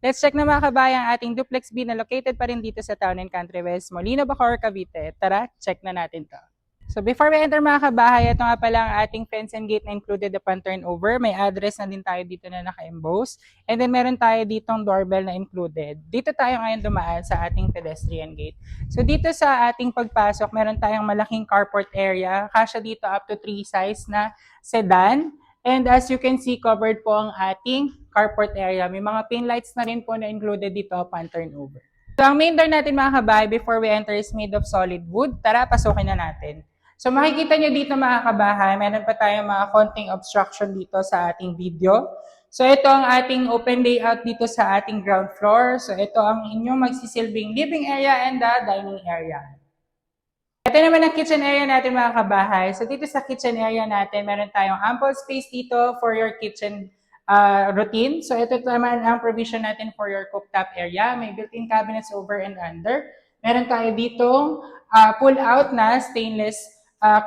Let's check na mga kabayan ating Duplex B na located pa rin dito sa Town and Country West, Molino, Bacoor, Cavite. Tara, check na natin to. So before we enter mga kabahay, ito nga pala ang ating fence and gate na included upon turnover. May address na din tayo dito na naka-emboss. And then meron tayo ditong doorbell na included. Dito tayo ngayon dumaan sa ating pedestrian gate. So dito sa ating pagpasok, meron tayong malaking carport area. Kasya dito up to 3 size na sedan. And as you can see, covered po ang ating carport area. May mga pin lights na rin po na included dito upon turnover. So ang main door natin mga kabahay before we enter is made of solid wood. Tara, pasukin na natin. So makikita nyo dito mga kabahay, meron pa tayong mga konting obstruction dito sa ating video. So ito ang ating open layout dito sa ating ground floor. So ito ang inyong magsisilbing living area and the dining area. Ito naman ang kitchen area natin mga kabahay. So dito sa kitchen area natin, meron tayong ample space dito for your kitchen routine. So ito naman ang provision natin for your cooktop area. May built-in cabinets over and under. Meron tayo dito pull-out na stainless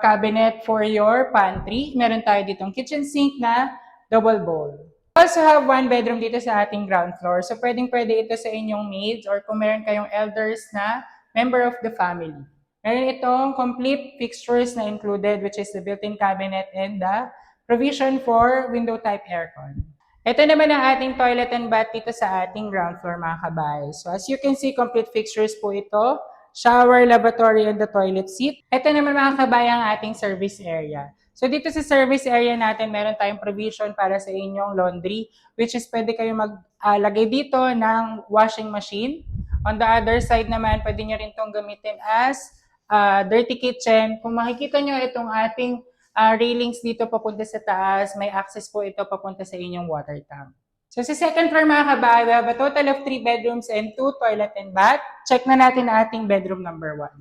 cabinet for your pantry. Meron tayo ditong kitchen sink na double bowl. We also have one bedroom dito sa ating ground floor. So pwedeng-pwede ito sa inyong maids or kung meron kayong elders na member of the family. Meron itong complete fixtures na included which is the built-in cabinet and the provision for window type aircon. Ito naman ang ating toilet and bath dito sa ating ground floor mga kabay. So as you can see, complete fixtures po ito. Shower, lavatory, and the toilet seat. Ito naman mga kabay ang ating service area. So dito sa service area natin, meron tayong provision para sa inyong laundry, which is pwede kayo maglagay dito ng washing machine. On the other side naman, pwede nyo rin itong gamitin as dirty kitchen. Kung makikita nyo itong ating railings dito papunta sa taas, may access po ito papunta sa inyong water tank. So sa second floor mga kabahay, we have a total of 3 bedrooms and 2 toilet and bath. Check na natin ang ating bedroom number 1.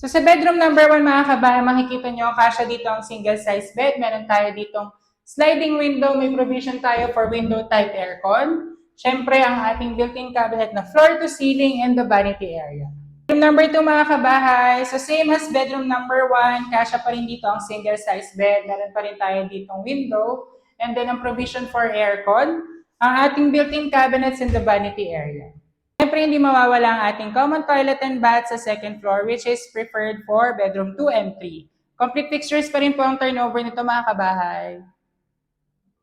So sa bedroom number 1 mga kabahay, makikita nyo, kasya dito ang single size bed. Meron tayo ditong sliding window, may provision tayo for window type aircon. Siyempre ang ating built-in cabinet na floor to ceiling and the vanity area. Bedroom number 2 mga kabahay, so same as bedroom number 1, kasya pa rin dito ang single size bed. Meron pa rin tayo ditong window. And then ang provision for aircon, ang ating built-in cabinets in the vanity area. Siyempre, hindi mawawala ang ating common toilet and bath sa second floor, which is preferred for bedroom 2 and 3. Complete fixtures pa rin po ang turnover nito mga kabahay.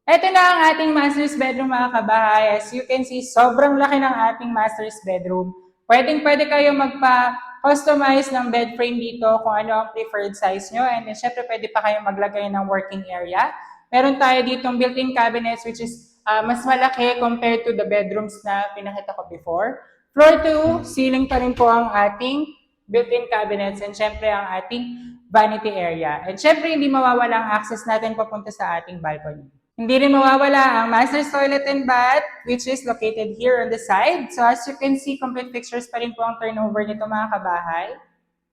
Ito na ang ating master's bedroom mga kabahay. As you can see, sobrang laki ng ating master's bedroom. Pwede kayo magpa-customize ng bed frame dito kung ano ang preferred size nyo. And then, syempre, pwede pa kayo maglagay ng working area. Meron tayo ditong built-in cabinets which is mas malaki compared to the bedrooms na pinakita ko before. Floor to ceiling pa rin po ang ating built-in cabinets and syempre ang ating vanity area. And syempre hindi mawawala ang access natin papunta sa ating balcony. Hindi rin mawawala ang master's toilet and bath which is located here on the side. So as you can see, complete fixtures pa rin po ang turnover nito mga kabahay.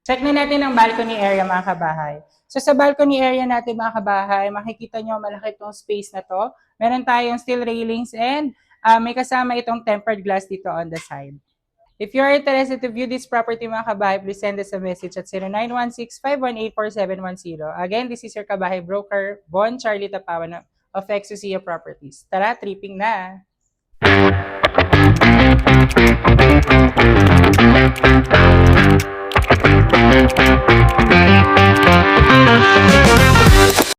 Check na natin ang balcony area mga kabahay. So sa balcony area natin mga kabahay, makikita nyo malaki itong space na to. Meron tayong steel railings and may kasama itong tempered glass dito on the side. If you are interested to view this property mga kabahay, please send us a message at 0916-518-4710. Again, this is your kabahay broker, Von Charlie Tapawan of Exosia Properties. Tara, tripping na!